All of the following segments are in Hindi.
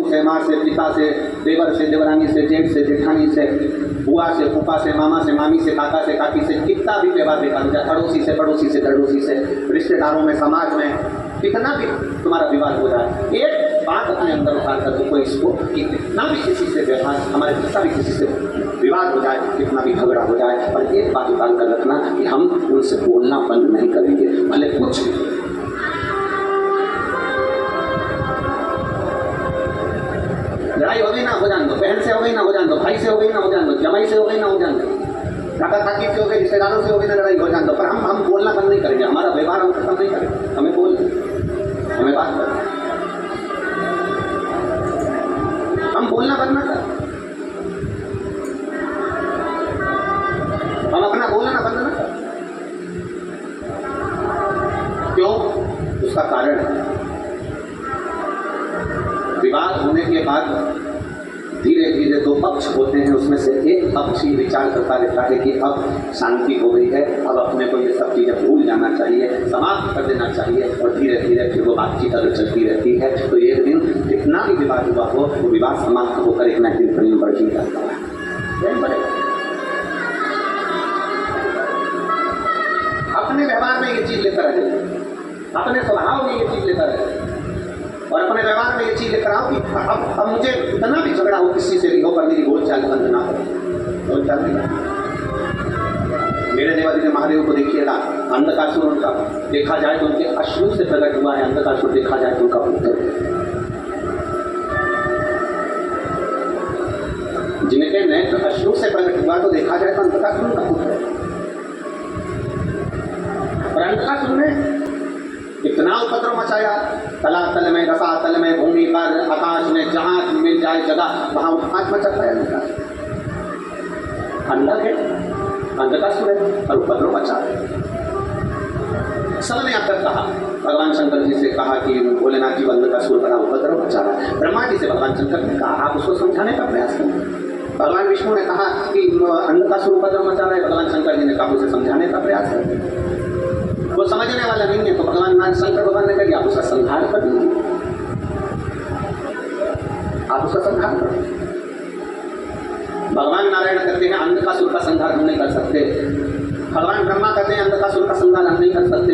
से, माँ से, पिता से, देवर से, देवरानी से, जेठ से, जेठानी से, बुआ से, फूफा से, मामा से, मामी से, काका से, काकी से, कितना भी व्यवहार बेकार हो जाए, अड़ोसी से, पड़ोसी से, दड़ोसी से, रिश्तेदारों में, समाज में, कितना भी तुम्हारा विवाद हो जाए, एक बात अपने अंदर उतार कर देखो इसको कि कितना भी किसी से व्यवहार, हमारे कितना भी किसी से विवाद हो जाए, कितना भी झगड़ा हो जाए, पर एक बात उतार कर रखना कि हम उनसे बोलना बंद नहीं करेंगे, भले कुछ भी। लड़ाई हो गई ना, हो जान दो, बहन से हो गई ना, हो जान दो, भाई से हो गई ना, हो जान दो, जमाई से हो गई ना, हो जान दो, काका काकी से हो गई, रिश्तेदारों से हो गई ना, लड़ाई हो जान दो, पर हम बोलना बंद नहीं करेंगे, हमारा व्यवहार हम खत्म नहीं करेंगे, हमें बोल, हमें बात करें, हम बोलना बंद ना करें, हम अपना बोलना बंद ना करें। क्यों? उसका कारण है विवाद होने के बाद धीरे धीरे दो पक्ष होते हैं, उसमें से एक पक्ष ही विचार करता रहता है कि अब शांति हो गई है, अब अपने को ये सब चीज़ें भूल जाना चाहिए, समाप्त कर देना चाहिए, और धीरे धीरे फिर वो बातचीत अगर चलती रहती है तो एक दिन कितना भी विवाद हुआ हो वो विवाद समाप्त होकर एक न दिन प्रेम बढ़ ही जाता है। अपने व्यवहार में ये चीज लेकर रहे, अपने स्वभाव में ये चीज लेकर रहे, और अपने व्यवहार में ये चीज लेकर आओ कि अब मुझे इतना भी झगड़ा हो किसी से भी हो, पर मेरी बोलचाल बंद ना हो, बोलचाल नहीं। मेरे देवादिदेव महादेव को देखिएगा, अंधकासुर उनका देखा जाए तो उनके अश्रु से प्रकट हुआ है, अंधकासुर देखा जाए तो उनका पुत्र, जिनके नेत्र अश्रु से प्रकट हुआ तो देखा जाए तो अंधकासुर का पुत्र है। और अंधकासुर ने इतना उपद्रव मचाया, तलातल में, रसातल में, भूमि पर, आकाश में, जहां मिल जाए जगह वहां उपहास मचाता है। अंधा है, अंधकासुर है और उपद्रव मचा है। समय आकर कहा, भगवान शंकर जी से कहा कि भोलेनाथ जी अंधकासुर बड़ा उपद्रव मचा रहा है। ब्रह्मा जी से भगवान शंकर ने कहा आप उसको समझाने का प्रयास करें। भगवान विष्णु ने कहा कि अंधकासुर उपद्रव मचा रहा है, भगवान शंकर जी ने कहा उसे समझाने का प्रयास करें। वो समझने वाला नहीं है तो भगवान शंकर भगवान ने कहा आप उसका संहार कर दीजिए, आप उसका संहार कर दीजिए। भगवान नारायण कहते हैं अंधकासुर का संहार हम नहीं कर सकते, भगवान ब्रह्मा कहते हैं अंधकासुर का संहार हम नहीं कर सकते।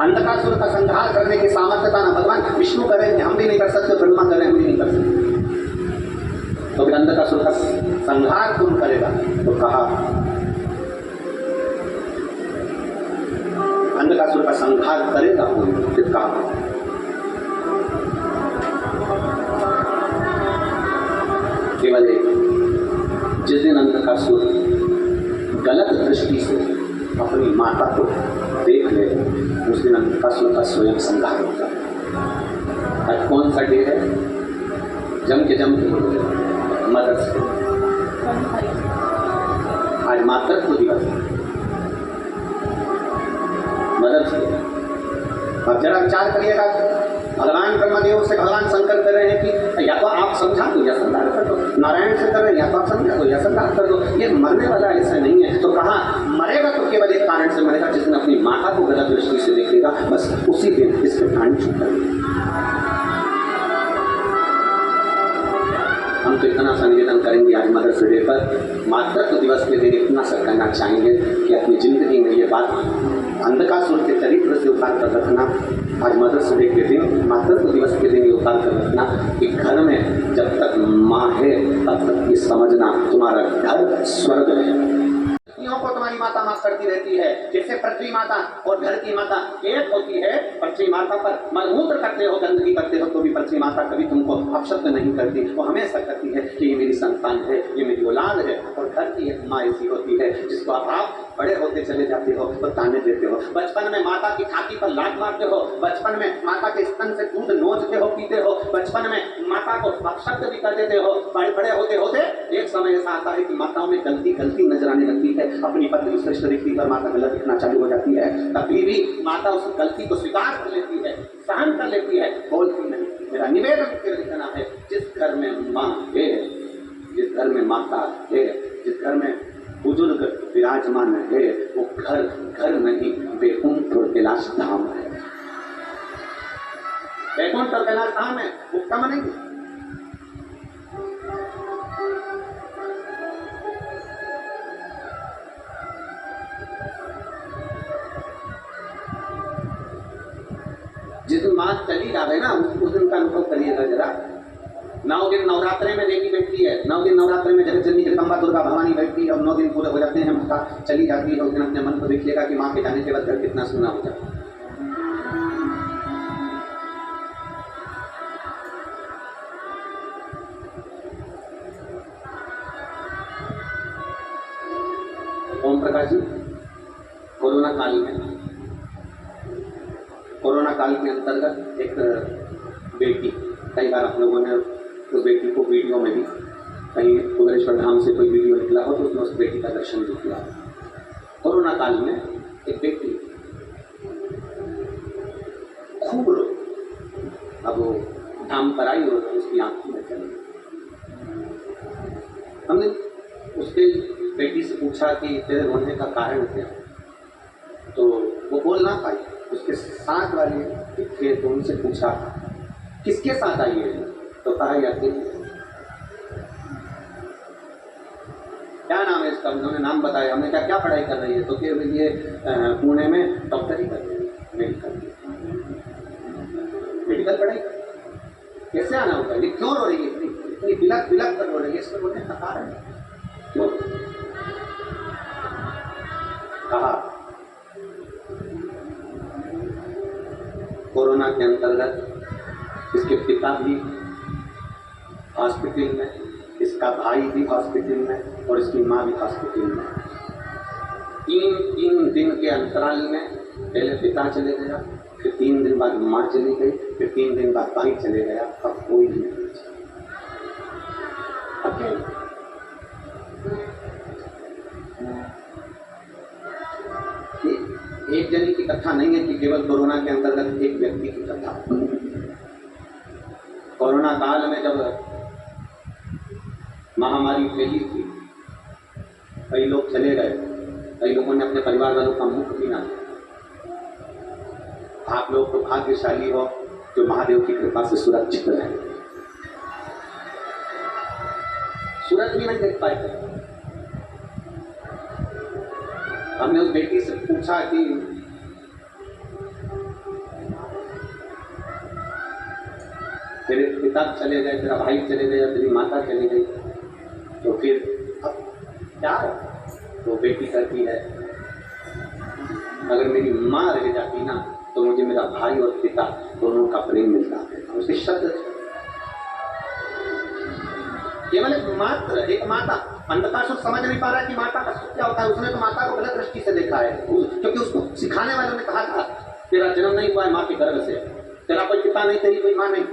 अंधकासुर का संहार करने की सामर्थ्यता ना भगवान विष्णु करेंगे, हम भी नहीं कर सकते, ब्रह्मा करें हम भी नहीं कर सकते। तो फिर अंधकासुर का संहार कौन करेगा? तो कहा अंधकासुर का संहार करेगा कौन? फिर कहा केवल एक, जिस दिन अंधकासुर गलत दृष्टि से अपनी माता को देख ले उस दिन अंधकासुर का स्वयं संहार होता है। आज कौन सा डे है? जम के बोलो, मदर्स डे। आज मातृत्व दिवस है, मदर्स डे। अब जरा विचार करिएगा, भगवान ब्रह्मदेव से भगवान शंकर कर रहे हैं कि या तो आप समझा दो या संहार कर दो, नारायण से कर रहे हैं या तो आप समझा दो या संहार कर दो। ये मरने वाला ऐसा नहीं है। तो कहा मरेगा तो केवल एक कारण से मरेगा, जिसने अपनी माता को गलत दृष्टि से देखेगा, बस उसी दिन इसके प्राण छूटेंगे। हम तो इतना सा निवेदन करेंगे आज मदर्स डे पर, मातृत्व दिवस के दिन इतना सा कहना चाहेंगे कि अपनी जिंदगी में ये बात अंधकासुर के चरित्र से उतार कर रखना। आज मदर्स डे के दिन, मातृत्व दिवस के दिन ये उतार कर रखना कि घर में जब तक माँ है तब तक ये समझना तुम्हारा घर स्वर्ग है। को तुम्हारी माता माफ करती रहती है, जैसे पृथ्वी माता और घर की माता एक होती है। पृथ्वी माता पर मलमूत्र करते हो, गंदगी करते हो तो भी पृथ्वी माता कभी तुमको अपशब्द नहीं करती, वो हमेशा कहती है कि ये मेरी संतान है, ये मेरी औलाद है। और घर की एक माँ ऐसी होती है जिसको आप बड़े होते चले जाते हो तो ताने देते हो। बचपन में माता की छाती पर लात मारते हो, बचपन में माता के स्तन से दूध नोचते हो, पीते हो, बचपन में माता को अपशब्द भी कर देते हो। बड़े होते होते एक समय ऐसा आता है कि माताओं में गलती नजर आने लगती है। अपनी पत्नी श्रेष्ठ दिखती पर माता गलत दिखना चालू हो जाती है, तभी भी माता उस गलती को स्वीकार कर लेती है, सहन कर लेती है, बोलती नहीं। मेरा निवेदन कहना है, जिस घर में माँ है, जिस घर में माता है, जिस घर में बुजुर्ग विराजमान है, वो घर नहीं वैकुंठ और कैलाश धाम है। वैकुंठ और कैलाश धाम है, उत्तम नहीं। चली जावे ना, उस दिन का अनुभव करिएगा जरा। 9 दिन नवरात्रे में देवी बैठती है, 9 दिन नवरात्रे में जगतजननी जगदम्बा दुर्गा भवानी बैठती है, और 9 दिन पूरे हो जाते हैं, माता चली जाती है। उस दिन अपने मन को देखिएगा कि माँ के जाने के बाद घर कितना सुना हो जाता है। ओम प्रकाश जी, कोरोना काल के अंतर्गत एक बेटी, कई बार आप लोगों ने उस बेटी को वीडियो में भी, कहीं भुवनेश्वर धाम से कोई वीडियो निकला हो तो उसमें उस बेटी का दर्शन भी किया। कोरोना काल में एक बेटी खूब रो, अब वो धाम पर आई और उसकी आंखों में चली। हमने उसके बेटी से पूछा कि तेरे रोने का कारण क्या, तो वो बोल ना पाई। उसके साथ वाले थे तो उनसे पूछा किसके साथ आई है, तो कहा यात्री। क्या नाम है इसका, उन्होंने नाम बताया। हमने कहा क्या पढ़ाई कर रही है, तो फिर ये पुणे में डॉक्टरी कर रही है, मेडिकल पढ़ाई। कैसे आना होगा, ये क्यों रो रही है, इतनी बिलक बिलक कर रो रही है, इसको रोने का कारण क्यों? कहा कोरोना के अंतर्गत इसके पिता भी हॉस्पिटल में, इसका भाई भी हॉस्पिटल में, और इसकी माँ भी हॉस्पिटल में। 3 दिन के अंतराल में पहले पिता चले गया, फिर 3 दिन बाद माँ चली गई, फिर 3 दिन बाद भाई चले गया। अब कोई नहीं अकेले। एक जनी की कथा नहीं है कि केवल कोरोना के अंतर्गत एक व्यक्ति की कथा। कोरोना काल में जब महामारी फैली थी, कई लोग चले गए, कई लोगों ने अपने परिवार वालों का मुख भी ना देखा। आप लोग तो भाग्यशाली हो जो महादेव की कृपा से सुरक्षित रहे, सूरज भी नहीं देख पाए थे। हमने उस बेटी से पूछा कि तेरे पिता चले गए, तेरा भाई चले गए, तेरी माता चली गई, तो फिर अब क्या? तो बेटी कहती है अगर मेरी माँ रह जाती ना तो मुझे मेरा भाई और पिता दोनों का प्रेम मिलता है। उसके शब्द केवल एक माता, अंधकासुर समझ नहीं पा रहा है कि माता का सुख क्या होता है। उसने तो माता को गलत दृष्टि से देखा है, क्योंकि उसको सिखाने वालों ने कहा था तेरा जन्म नहीं हुआ है माँ के गर्भ से, तेरा कोई पिता नहीं, तेरी कोई माँ नहीं।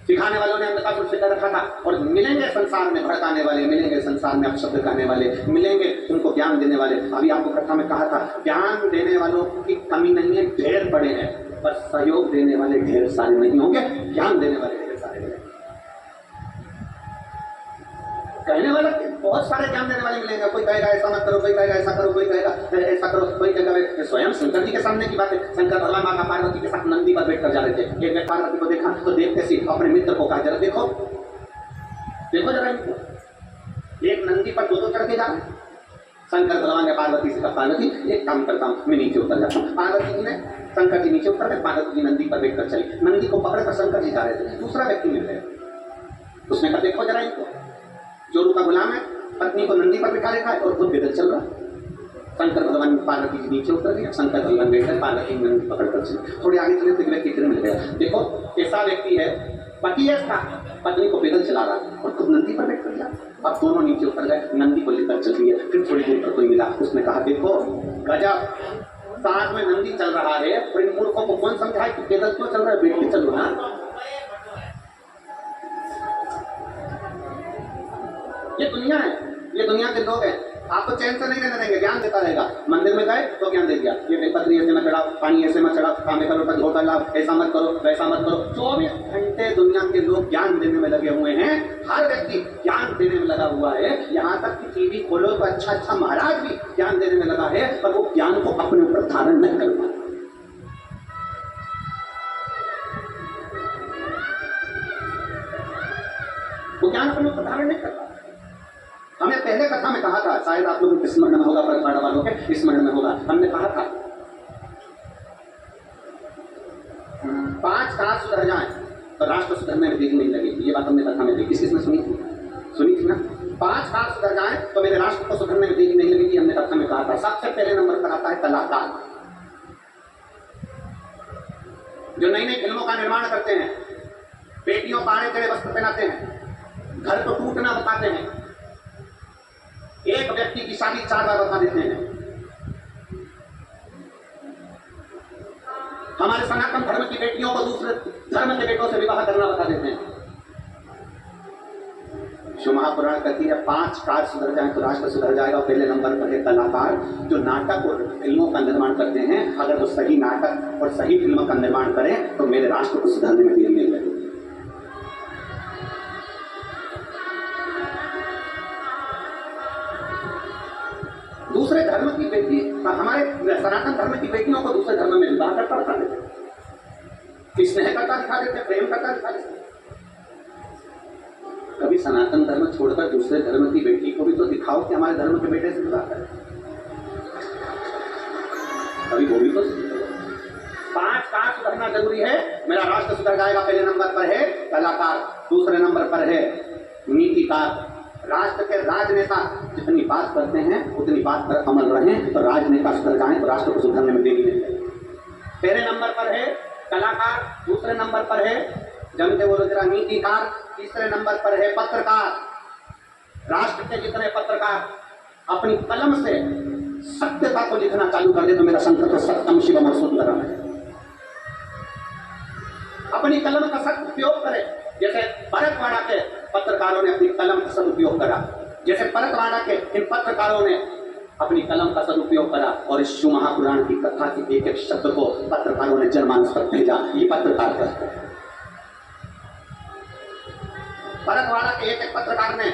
सिखाने वालों ने अंधकासुर से कर रखा था। और मिलेंगे संसार में भड़काने वाले, मिलेंगे संसार में अपशब्द कहने वाले, मिलेंगे उनको ज्ञान देने वाले। अभी आपको कथा में कहा था ज्ञान देने वालों की कमी नहीं है, ढेर पड़े हैं, पर सहयोग देने वाले ढेर सारे नहीं होंगे, ज्ञान देने वाले ढेर सारे होंगे। कहने वाला बहुत सारे ज्ञान देने वाले मिलेंगे। कोई कहेगा ऐसा मत करो, कोई कहेगा ऐसा करो, कोई कहेगा ऐसा करो, कोई कहेगा। स्वयं शंकर जी के सामने की बात है, शंकर भगवान माता पार्वती के साथ नंदी पर बैठकर जा रहे थे। एक ने पार्वती को देखा तो देखते सी अपने मित्र को कहा जरा देखो देखो जरा इनको, एक नंदी पर 2 चढ़ के जा रहे। शंकर भगवान ने पार्वती से कहा पार्वती एक काम करता हूँ, मैं नीचे उतर जाता हूँ। पार्वती जी ने, शंकर जी नीचे उतर गए, पार्वती जी नंदी पर बैठकर चली। नंदी को पकड़कर शंकर जी जा रहे थे, दूसरा व्यक्ति मिल गया। उसने कहा देखो जरा इनको, जोरू का गुलाम है, पत्नी को नंदी पर बिठा रखा है और खुद पैदल चल रहा। शंकर भगवान पार्वती जी नीचे उतर गए, शंकर भगवान बैठकर पार्वती नंदी पकड़कर चले। थोड़े आगे चले तो व्यक्ति फिर मिल गया। देखो ऐसा व्यक्ति है, पति है इसका, पत्नी को पैदल चला रहा और खुद नंदी पर बैठकर जा। अब दोनों नीचे उतर गए, नंदी को लेकर चल रही है। फिर थोड़ी दूर पर कोई मिला, उसने कहा देखो गजब, साथ में नंदी चल रहा है, और इन मूर्खों को कौन समझाए कि पैदल क्यों चल रहा है, बैठ के चलो ना। ये दुनिया है, ये दुनिया के लोग हैं, आपको चैन से नहीं रहने देंगे, ज्ञान देता रहेगा। मंदिर में गए तो ज्ञान दे दिया, ये बेलपत्री ऐसे मत चढ़ाओ, पानी ऐसे मत चढ़ाओ, कामे का लोटा धोकर लाओ, ऐसा मत करो, वैसा मत करो। 24 घंटे दुनिया के लोग ज्ञान देने में लगे हुए हैं। हर व्यक्ति ज्ञान देने में लगा हुआ है। यहाँ तक कि टीवी खोलो तो अच्छा महाराज भी ज्ञान देने में लगा है, पर वो ज्ञान को अपने ऊपर धारण नहीं कर पाता। वो ज्ञान अपने ऊपर धारण नहीं कर पाता। हमें पहले कथा में कहा था, शायद आप लोगों के स्मरण में होगा, पर वालों के स्मरण में होगा, हमने कहा था राष्ट्र सुधरने में देरी नहीं लगेगी। ये बात हमने कथा में देखी, किसने सुनी थी ना। 5 कार सुधर जाए तो मेरे राष्ट्र को सुधरने में देरी नहीं लगेगी, हमने कथा में कहा था। सबसे पहले नंबर पर आता है कलाकार, जो नई नई फिल्मों का निर्माण करते हैं, बेटियों को आड़े टेढ़े वस्त्र पहनाते हैं, घर को टूटना बताते हैं, एक व्यक्ति की शादी 4 बार बता देते हैं। हमारे सनातन धर्म की बेटियों को दूसरे धर्म के बेटों से विवाह करना बता देते हैं। शिव महापुराण कहती है 5 कार सुधर जाए तो राष्ट्र सुधर जाएगा। पहले नंबर पर है कलाकार, जो नाटक और फिल्मों का निर्माण करते हैं। अगर वो सही नाटक और सही फिल्मों का निर्माण करें तो मेरे राष्ट्र को सुधरने में देर नहीं लगेगी। दूसरे धर्म की बेटी, हमारे सनातन धर्म की बेटियों को दूसरे धर्म में विवाह करता दिखा देते, स्नेह करता दिखा देते, प्रेम करता दिखा देते। कभी सनातन धर्म छोड़कर दूसरे धर्म की बेटी को भी तो दिखाओ कि हमारे धर्म के बेटे से विवाह करें, कभी वो भी तो। 5 कार सुधरना जरूरी है, मेरा राष्ट्र सुधर जाएगा। पहले नंबर पर है कलाकार, दूसरे नंबर पर है नीतिकार। राष्ट्र के राजनेता जितनी बात करते हैं उतनी बात पर अमल रहें तो राजनेता सुधर जाए तो राष्ट्र को सुधरने में देरी नहीं लगेगी। पहले नंबर पर है कलाकार, दूसरे नंबर पर है जनते बोलो जरा नीतिकार, तीसरे नंबर पर है पत्रकार। राष्ट्र के जितने पत्रकार अपनी कलम से सत्यता को लिखना चालू कर दे तो मेरा संकल्प सत्यम शिवम और सुंदरम है। अपनी कलम का सदुपयोग करे, जैसे परतवाड़ा के पत्रकारों ने अपनी कलम का सदुपयोग करा, जैसे परतवाड़ा के इन पत्रकारों ने अपनी कलम का सदुपयोग करा और इस शिव महापुराण की कथा के एक एक शब्द को पत्रकारों ने जनमानस पर भेजा। ये पत्रकार करते हैं। परतवाड़ा के एक एक पत्रकार ने,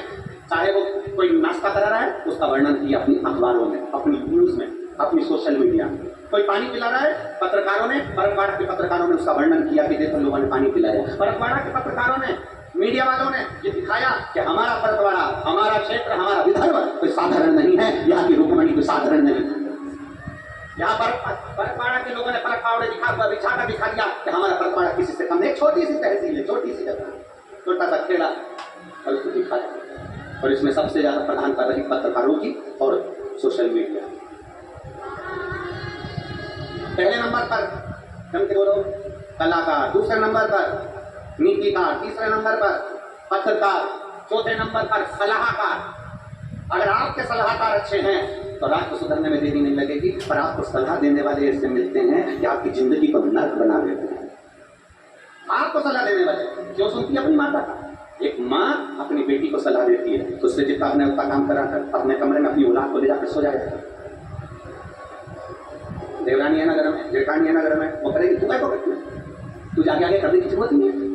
चाहे वो कोई नाश्ता करा रहा है उसका वर्णन किया अपनी अखबारों में, अपनी न्यूज में, अपनी सोशल मीडिया में। कोई पानी पिला रहा है, पत्रकारों ने, परतवाड़ा के पत्रकारों ने उसका वर्णन किया कि देखो लोगों ने पानी पिलाया। परतवाड़ा के पत्रकारों ने, मीडिया वालों ने ये दिखाया कि हमारा परतवाड़ा, हमारा क्षेत्र, हमारा विदर्भ कोई साधारण नहीं है, यहाँ की रुक्मणी कोई साधारण नहीं है। यहाँ पर परतवाड़ा के लोगों ने परत पावड़े बिछा कर दिखा दिया कि हमारा परतवाड़ा किसी से कम नहीं। छोटी सी तहसील है, छोटी सी जगह, छोटा सा खेड़ा, और उसको दिखाया। और इसमें सबसे ज्यादा प्रधानता रही पत्रकारों की और सोशल मीडिया। पहले नंबर पर जमते बोलो कलाकार, दूसरे नंबर पर नीतिकार, तीसरे नंबर पर पत्रकार, चौथे नंबर पर सलाहकार। अगर आपके सलाहकार अच्छे हैं तो राष्ट्र सुधरने में देरी नहीं लगेगी। पर आपको सलाह देने वाले ऐसे मिलते हैं कि आपकी जिंदगी को नर्क बना देते हैं। आपको सलाह देने वाले क्यों सुनती है अपनी माता का? एक माँ अपनी बेटी को सलाह देती है तो उससे जितना अपने उतना काम कराकर अपने कमरे में अपनी औलाद को ले जाकर सो जाएगा। देवरानी है नगर में, जेठानी है नगर में, वो करेगी, तू क्या करती है? तू जाके आगे करने की जरूरत नहीं है।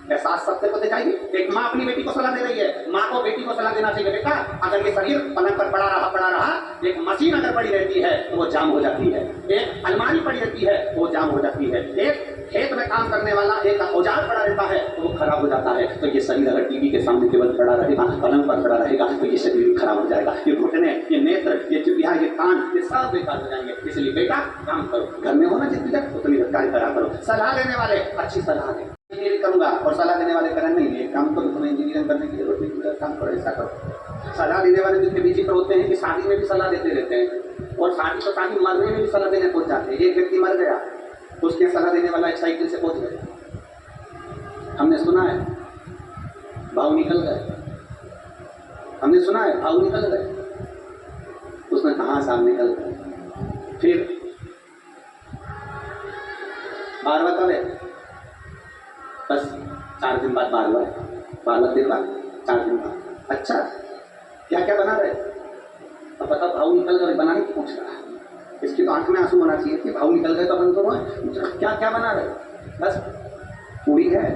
एहसास सत्य को दिखाएगी। एक माँ अपनी बेटी को सलाह दे रही है, माँ को बेटी को सलाह देना चाहिए, बेटा अगर ये शरीर पलंग पर पड़ा रहा, एक मशीन अगर पड़ी रहती है तो वो जाम हो जाती है, एक अलमारी पड़ी रहती है वो जाम हो जाती है, एक खेत में काम करने वाला एक औजार पड़ा रहता है तो वो खराब हो जाता है। तो ये शरीर अगर टीवी के सामने केवल पड़ा रहेगा, पलंग पर पड़ा रहेगा तो ये शरीर खराब हो जाएगा। ये घुटने, ये नेत्र, ये चिपिया, ये कान, ये सब बेकार हो जाएंगे। इसलिए बेटा काम करो, घर में हो ना जितनी देर उतनी देर कार्य करा करो। सलाह देने वाले अच्छी सलाह दें, इंजीनियरिंग करूंगा और सलाह देने वाले करें नहीं ये काम करो, तुम्हें इंजीनियरिंग करने की जरूरत नहीं, काम करो, ऐसा करो। सलाह देने वाले जितने बीच पर होते हैं कि शादी में भी सलाह देते रहते हैं और शादी मरने में भी सलाह देने पहुंच जाते हैं। एक व्यक्ति मर गया तो उसके सलाह देने वाला एक साइकिल से पहुंच गया। हमने सुना है भाव निकल गए, हमने सुना है भाव निकल गए। उसने कहा साहब निकल गए। फिर बार बतावे बस 4 दिन बाद बार हुआ है, 12 दिन बाद 4 दिन बाद। अच्छा क्या क्या बना रहे? अब पता भाव निकल गए, बनाने की पूछ रहा है। इसकी तो आंख में आंसू होना चाहिए कि भाव निकल गए तो अपन तो क्या क्या बना रहे? बस पूरी है,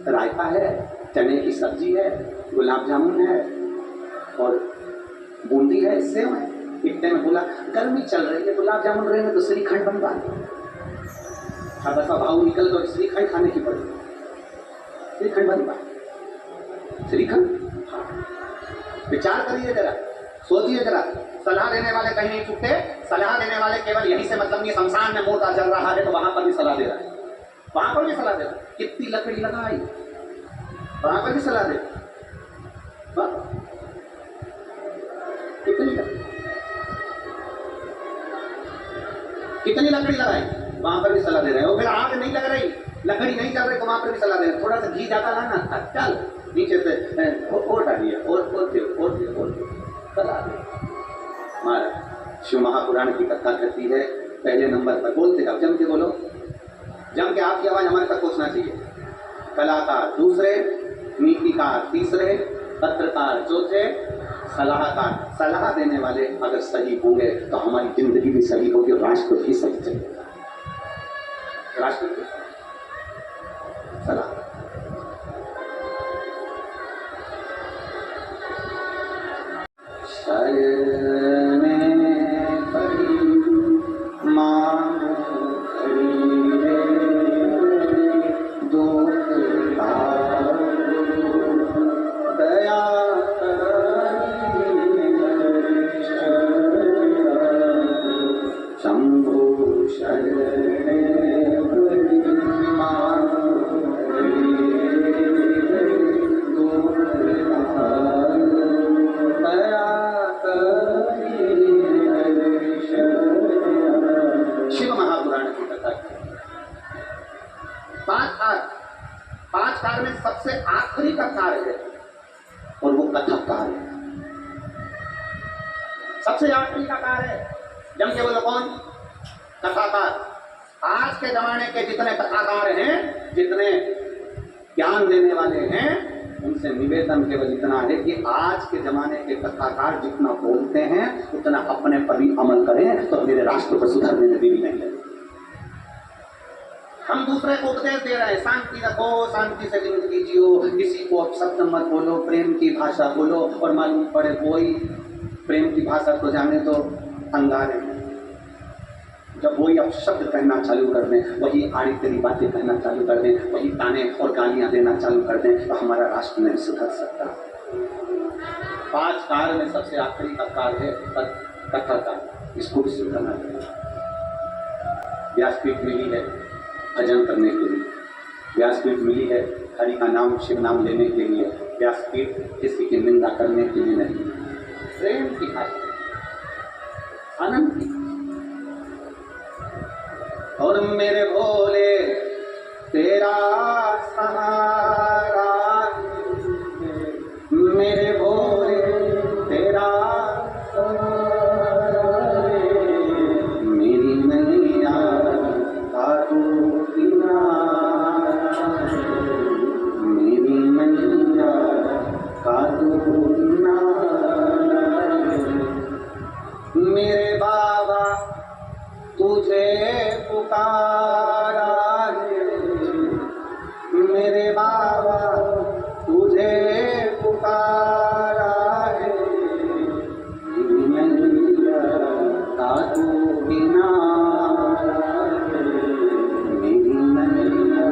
रायता है, चने की सब्जी है, गुलाब जामुन है और बूंदी है, सेव है। इतने में बोला गर्मी चल रही है, गुलाब जामुन रहेंगे तो श्रीखंड बनवा। अब ऐसा भाव निकल तो श्रीखंड खाने की पड़ेगी, श्रीखंड बनवा, श्रीखंड। विचार करिए जरा, सोचिए जरा। सलाह देने वाले कहीं नहीं चुकते, सलाह देने वाले केवल यही से मतलब नहीं, शमशान में मुर्दा जल रहा है तो वहां पर भी सलाह दे रहा है, वहां पर भी सलाह दे रहा है। कितनी लकड़ी लगाई, वहां पर भी सलाह दे, कितनी लकड़ी लगाई, वहां पर भी सलाह दे रहे हो। फिर आग नहीं लग रही, लकड़ी नहीं चल रही, तो वहां पर भी सलाह दे रहे, थोड़ा सा घी ज्यादा लाना था, चल नीचे से और डालिए, और सलाह दे। महाराज शिव महापुराण की कथा करती है, पहले नंबर पर बोलते जाओ, जम के बोलो, जम के आपकी आवाज हमारे तक पहुंचना चाहिए। कलाकार दूसरे, नीतिकार तीसरे, पत्रकार चौथे, सलाहकार, सलाह देने वाले अगर सही होंगे तो हमारी जिंदगी भी सही होगी और राष्ट्र भी सही चलेगा। राष्ट्र की सलाह, शरणे पड़ी मां खड़ी रे, दुख दया शंभु शरणे पड़ी मां खड़ी रे, दुख दया। शिव महापुराण की कथा, पांच कार में सबसे आखिरी का कार है और वो कथाकार है, सबसे आखिरी का कार है। जम के बोलो कौन? कथाकार। आज के जमाने के जितने कथाकार हैं, जितने ज्ञान देने वाले हैं, उनसे निवेदन केवल इतना है कि आज के जमाने के कथाकार जितना बोलते हैं उतना अपने पर भी अमल करें, तो मेरे राष्ट्र को सुधरने में देरी नहीं लगे। हम दूसरे को उपदेश दे रहे हैं, शांति रखो, शांति से जिंदगी जियो, किसी को शब्द मत बोलो, प्रेम की भाषा बोलो, और मालूम पड़े कोई प्रेम की भाषा तो जाने तो अंगारे में, जब वही अब शब्द कहना चालू कर दें, वही आड़ी तेरी बातें कहना चालू कर दें, वही ताने और गालियां देना चालू कर दें, तो हमारा राष्ट्र नहीं सुधर सकता। पांच कार में सबसे आखिरी का कार है कथा का, इसको भी सुधरना चाहिए। व्यासपीठ मिली है भजन करने के लिए, व्यासपीठ मिली है हरि का नाम शिव नाम लेने के लिए, व्यासपीठ किसी की निंदा करने के लिए नहीं, प्रेम की भाषा, आनंद की। और मेरे भोले तेरा सहारा, मेरे भोले तेरा सहारा, मेरी नैया का तू किनारा, मेरी नैया का तू किनारा, मेरे बाबा तुझे पुकारा है, मेरे बाबा तुझे पुकारा है, मेरी नैया का तू किनारा है, मेरी नैया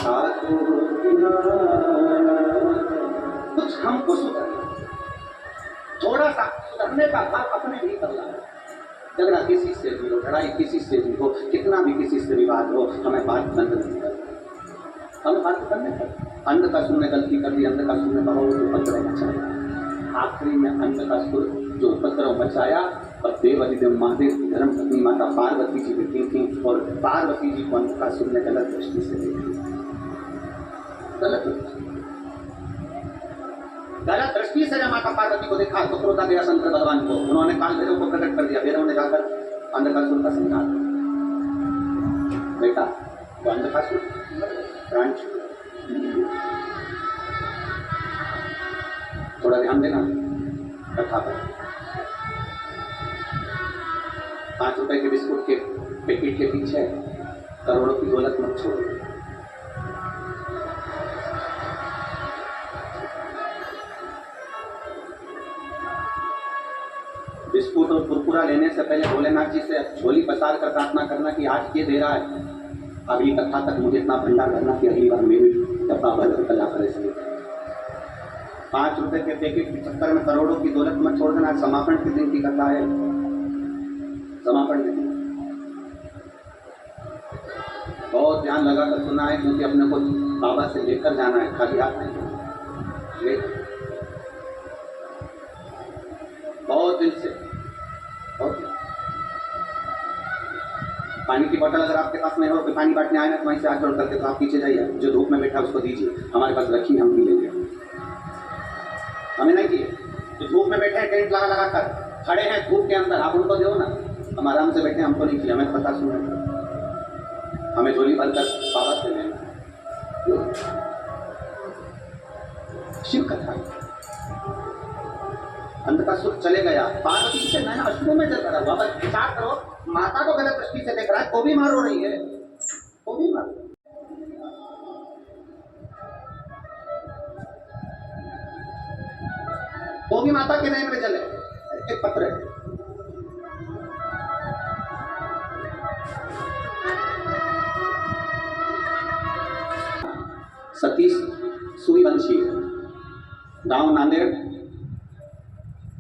का तू किनारा। कुछ हमको सुधरना, थोड़ा सा सुधरने का भाव अपने भी करना है। झगड़ा किसी से भी हो, लड़ाई किसी से भी हो, कितना भी किसी से विवाद हो, हमें बात बंद नहीं करना, हमें बात करने पर अंध का सुन ने गलती कर दी, अंध का सुन ने बहुत उपद्रव मचाया, आखिरी में अंध का सुर जो उपद्रव मचाया, और देव महादेव की धर्म पत्नी माता पार्वती जी बैठी थी, और पार्वती जी को अंध का सुन ने गलत दृष्टि से देखी, गलत दृष्टि से जब माता पार्वती को देखा तो क्रोध आ गया शंकर भगवान को, उन्होंने काल भैरव को प्रकट कर दिया, भैरव ने जाकर अंधकासुर का संहार बेटा, तो अंधकासुर प्राण थोड़ा ध्यान देना कथा पर। 5 रुपए के बिस्कुट के पैकेट के पीछे करोड़ों की दौलत मत छोड़ो। बिस्कुट और कुरकुरा लेने से पहले भोलेनाथ जी से झोली पसार कर प्रार्थना करना कि आज ये दे रहा है, अगली कथा तक मुझे इतना भंडार करना कि अगली बार मेरी डब्बा भर कला करे सके। 5 रुपए के पैकेट के चक्कर में करोड़ों की दौलत मत छोड़ देना। समापन के दिन की कथा है, समापन के दिन बहुत ध्यान लगा कर सुना है, क्योंकि अपने को बाबा से लेकर जाना है, खाली हाथ नहीं ले। बहुत दिल से, बहुत दिल। पानी की बोतल अगर आपके पास नहीं हो, तो पानी बांटने आए ना तो वहीं से हाथ जोड़ करके तो आप पीछे जाइए, जो धूप में बैठा उसको दीजिए, हमारे पास रखी, हम पी लेंगे। हमें नहीं दिए, जो धूप में बैठे हैं टेंट लगा लगा कर खड़े हैं धूप के अंदर, आप उनको दो ना। हम आराम से बैठे, हमको नहीं किया, हमें पता सुना, हमें झोली भरकर बाबा से लेना। शिव कथा अंत का सुख चले गया, पार्वती से नैना अश्रु में जल रहा। बाबा विचार करो, माता को गलत दृष्टि से देख रहा है, तो भी मार हो रही है, तो भी मार। वो भी माता के नयन में जले। एक पत्र है, सतीश सूर्यवंशी, गांव नांदेड़,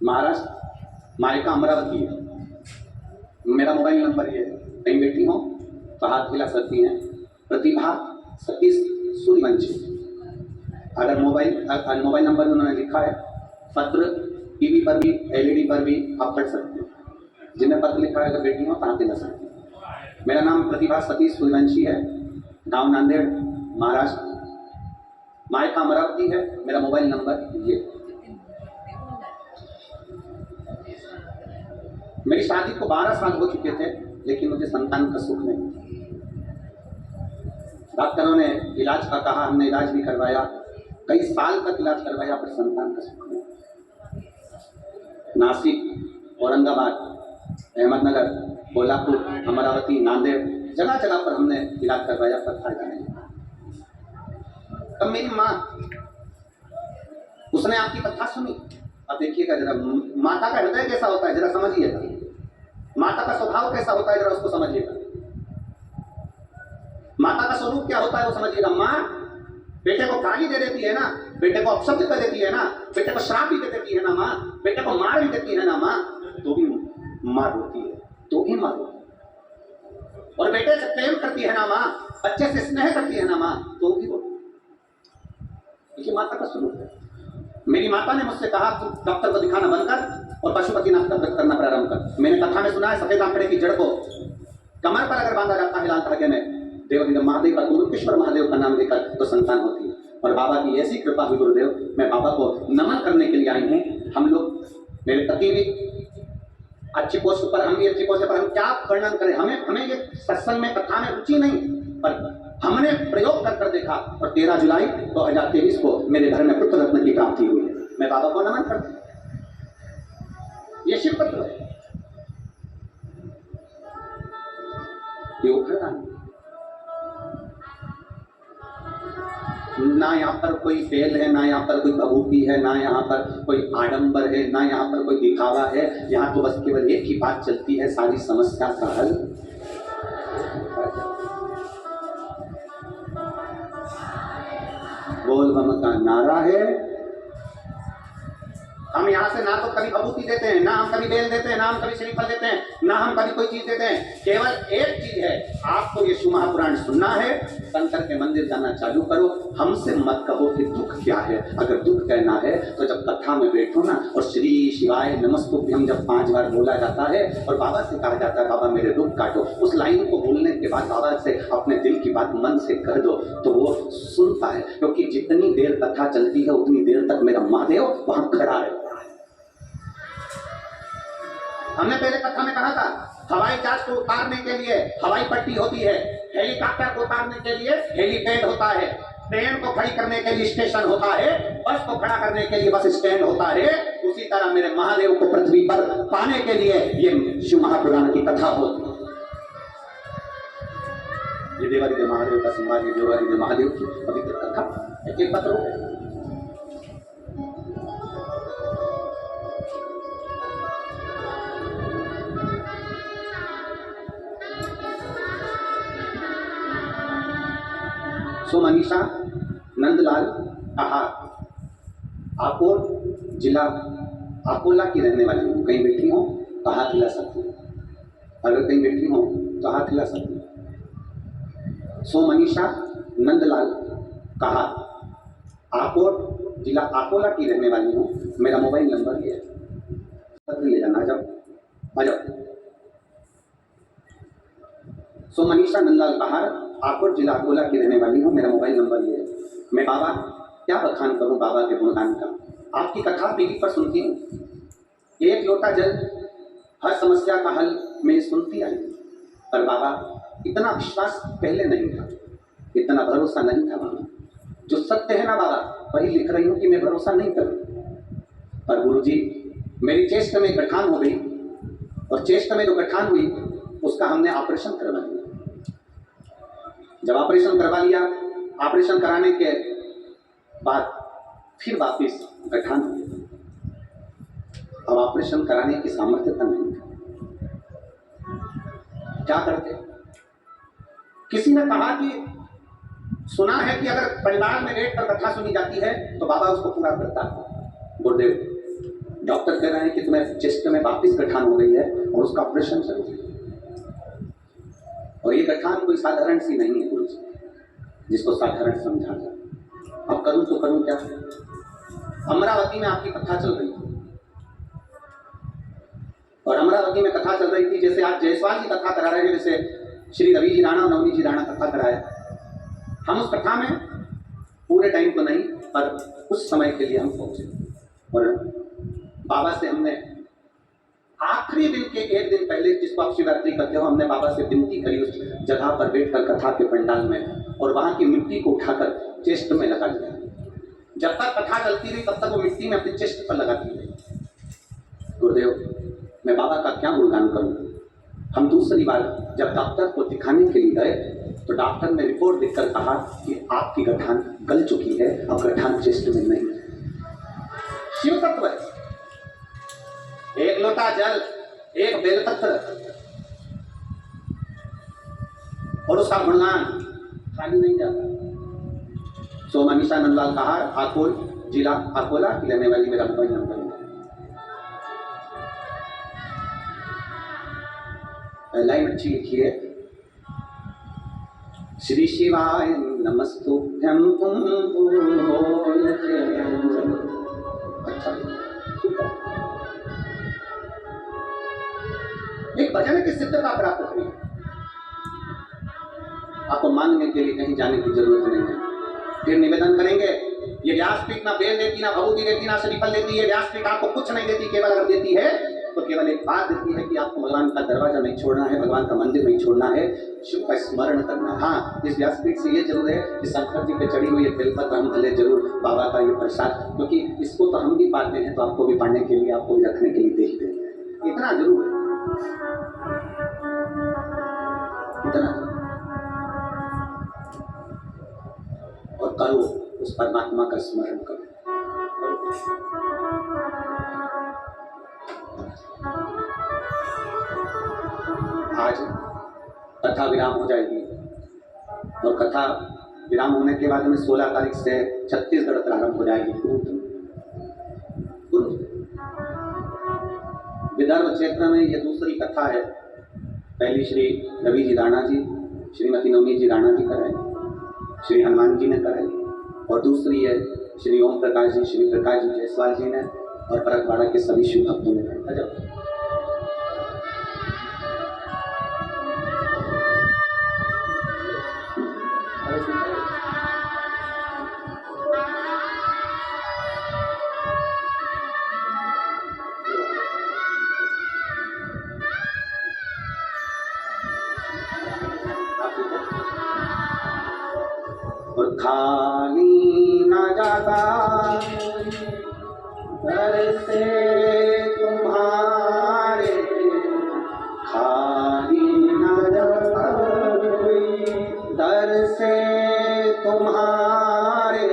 महाराष्ट्र, मायका अमरावती है। मेरा मोबाइल नंबर ये है, कहीं बैठी हो तो हाथ हिला सकती हैं। प्रतिभा सतीश सूर्यवंशी। अगर मोबाइल नंबर उन्होंने लिखा है, पत्र टीवी पर भी एलईडी पर भी आप पढ़ सकते हैं। जिन्हें पत्र लिखा है अगर बेटी हो तो हाथ हिला सकती हैं। मेरा नाम प्रतिभा सतीश सूर्यवंशी है, गांव नांदेड़, महाराष्ट्र, मायका अमरावती है। मेरा मोबाइल नंबर ये। मेरी शादी को 12 साल हो चुके थे, लेकिन मुझे संतान का सुख नहीं। डॉक्टरों ने इलाज का कहा, हमने इलाज भी करवाया, कई साल तक इलाज करवाया, पर संतान का सुख नहीं। नासिक, औरंगाबाद, अहमदनगर, कोल्हापुर, अमरावती, नांदेड़, जगह जगह पर हमने इलाज करवाया, पर फायदा नहीं। तब मेरी माँ, उसने आपकी कथा सुनी। अब देखिएगा जरा, माता का हृदय कैसा होता है जरा समझिएगा, माता का स्वभाव कैसा होता है जरा उसको समझिएगा, माता का स्वरूप क्या होता है वो समझिएगा। माँ बेटे को गाली दे देती है ना, बेटे को अपशब्द कर देती है ना, बेटे को श्राप भी दे देती है ना माँ, बेटे को मार भी देती है ना माँ, तो भी मार होती है, तो भी मार होती है। और बेटे से प्रेम करती है ना माँ, बच्चे से स्नेह करती है ना माँ, तो भी होती है। ये माता का स्वरूप है। मेरी माता ने मुझसे कहा, तू डॉक्टर को दिखाना बंद कर और पशुपतिनाथ का व्रत करना प्रारंभ कर। मैंने कथा में सुना है, सफेद आंकड़े की जड़ को कमर पर अगर बांधा जाता है लाल धागे में, देव महादेव का, गुरुकेश्वर महादेव का नाम लेकर, तो संतान होती है। और बाबा की ऐसी कृपा हुई गुरुदेव, मैं बाबा को नमन करने के लिए आई हूँ। हम लोग, मेरे पति भी अच्छी पोस्ट पर, हम भी अच्छी पोस्ट पर, हम क्या वर्णन करें। हमें ये सत्संग में, कथा में रुचि नहीं, पर हमने प्रयोग कर देखा, और 13 जुलाई 2023 को मेरे घर में पुत्र रत्न की प्राप्ति हुई है। मैं बाबा को नमन करता हूं। ये शिव पत्र है, ये उखड़दान। ना यहाँ पर कोई फेल है, ना यहाँ पर कोई भभूति है, ना यहाँ पर कोई आडंबर है, ना यहाँ पर कोई दिखावा है। यहाँ तो बस केवल एक ही बात चलती है, सारी समस्या का हल। बोल बम का नारा है। हम यहाँ से ना तो कभी भभूति देते हैं, ना हम कभी बेल देते हैं, ना हम कभी श्रीफल देते हैं, ना हम कभी कोई चीज देते हैं। केवल एक चीज है, आपको ये शिव महापुराण सुनना है, शंकर के मंदिर जाना चालू करो। हमसे मत कहो कि दुख क्या है। अगर दुख कहना है तो जब कथा में बैठो ना, और श्री शिवाय नमस्तुभ्यम जब 5 बार बोला जाता है, और बाबा से कहा जाता है, बाबा मेरे दुख काटो, उस लाइन को बोलने के बाद बाबा से अपने दिल की बात मन से कह दो, तो वो सुनता है। क्योंकि जितनी देर कथा चलती है, उतनी देर तक मेरा महादेव वहां खड़ा है। हमने पहले कथा में कहा था, हवाई जहाज को उतारने के लिए हवाई पट्टी होती है, हेलीकॉप्टर को उतारने के लिए हेलीपैड होता है, ट्रेन को खड़ी करने के लिए स्टेशन होता है, बस को खड़ा करने के लिए बस स्टैंड होता है। उसी तरह मेरे महादेव को पृथ्वी पर पाने के लिए ये शिव महापुराण की कथा होती है। ये देवादिदेव महादेव का संवाद, ये देवादिदेव महादेव की पवित्र कथा एक पत्र है। सो मनीषा नंदलाल आहार, आकोल जिला अकोला की रहने वाली हूँ। कहीं बैठी हो तो हाथ हिला सकती हूँ, अगर कहीं बैठी हो तो हाथ हिला सकती हूँ। सो मनीषा नंदलाल कहा, आकोट जिला अकोला की रहने वाली हूँ, मेरा मोबाइल नंबर ये है, पत्र ले जाना। आ जाओ। सो मनीषा नंदलाल कहा, आकोट जिला अकोला की रहने वाली हूँ, मेरा मोबाइल नंबर ये है। मैं बाबा क्या बखान करूँ बाबा के गुणगान का, आपकी कथा टीवी पर सुनती हूँ, एक लोटा जल हर समस्या का हल मैं सुनती आई, पर बाबा इतना विश्वास पहले नहीं था, इतना भरोसा नहीं था बाबा। जो सत्य है ना बाबा वही लिख रही हूँ कि मैं भरोसा नहीं करूँ। पर गुरुजी मेरी चेस्ट में गठान हो गई, और चेस्ट में जो गठान हुई उसका हमने ऑपरेशन करवा लिया। जब ऑपरेशन करवा लिया, ऑपरेशन कराने के बाद फिर वापिस गठान हो गया। अब ऑपरेशन कराने की सामर्थ्यता नहीं था, क्या करते? किसी ने कहा कि सुना है कि अगर परिवार में बैठ कर कथा सुनी जाती है तो बाबा उसको पूरा करता है। गुरुदेव डॉक्टर कह रहे हैं कि तुम्हें चेस्ट में वापिस गठान हो गई है और उसका ऑपरेशन चल रहा है, और ये गठान कोई साधारण सी नहीं है गुरु जी, जिसको साधारण समझा जाए। अब करूं तो करूं क्या? अमरावती में आपकी कथा चल रही थी, और अमरावती में कथा चल रही थी, जैसे आज जायसवाल जी कथा करा रहे हैं, जैसे श्री रवि जी राणा, नवनी जी राणा कथा कराए। हम उस कथा में पूरे टाइम तो नहीं, पर कुछ समय के लिए हम पहुंचे, और बाबा से हमने आखिरी दिन के एक दिन पहले, जिसको आप शिवरात्रि करते हो, हमने बाबा से विनती करी उस जगह पर बैठकर कथा के पंडाल में, और वहां की मिट्टी को उठाकर चेस्ट में लगा दिया। जब तक कथा चलती रही तब तक वो मिट्टी में अपने चेस्ट पर लगाती रही। गुरुदेव मैं बाबा का क्या गुणगान करूं? हम दूसरी बार जब डॉक्टर को दिखाने के लिए गए तो डॉक्टर ने रिपोर्ट देखकर कहा कि आपकी गठान गल चुकी है, अब गठान चेस्ट में नहीं है। शिव तत्व है, एक लोटा जल, एक बेलपत्र और उसका गुणगान खाली नहीं जाता। सो मनीषा नंदलाल कहा, आकोल जिला अकोला की रहने वाली, मेरा मोबाइल नंबर है। लाइन अच्छी लिखी है, श्री शिवाय नमस्तुभ्यं तुम बोलते। अच्छा एक भजन की सिद्धता प्राप्त करें, आपको मांगने के लिए कहीं जाने की जरूरत नहीं है। फिर निवेदन करेंगे, ये व्यासपीठ ना बेल देती, ना भभूति देती, ना श्रीफल देती है। व्यासपीठ आपको कुछ नहीं देती, केवल अगर देती है तो केवल एक बात देती है कि आपको भगवान का दरवाजा नहीं छोड़ना है, भगवान का मंदिर नहीं छोड़ना है, शिव का स्मरण करना। हाँ, इस व्यासपीठ से ये जरूर है कि शंकर जी पे चढ़ी हुई बेलपत्र हम भले जरूर बाबा का ये प्रसाद, क्योंकि इसको तो हम भी पाते हैं, तो आपको भी पाने के लिए, आपको भी रखने के लिए देखते हैं, इतना जरूर है, इतना। और करो उस परमात्मा का स्मरण करो। आज कथा विराम हो जाएगी, और कथा विराम होने के बाद में 16 तारीख से छत्तीसगढ़ प्रारंभ हो जाएगी। विदर्भ क्षेत्र में ये दूसरी कथा है। पहली श्री रवि जी राणा जी, श्रीमती नवनी जी राणा जी कराए, श्री हनुमान जी ने कराई, और दूसरी है श्री ओम प्रकाश जी, श्री प्रकाश जी जायसवाल जी ने, और परकवाड़ा के सभी शिव भक्तों ने कराई। और खाली न जाता घर से तुम्हारे, खाली न जाता दर से तुम्हारे,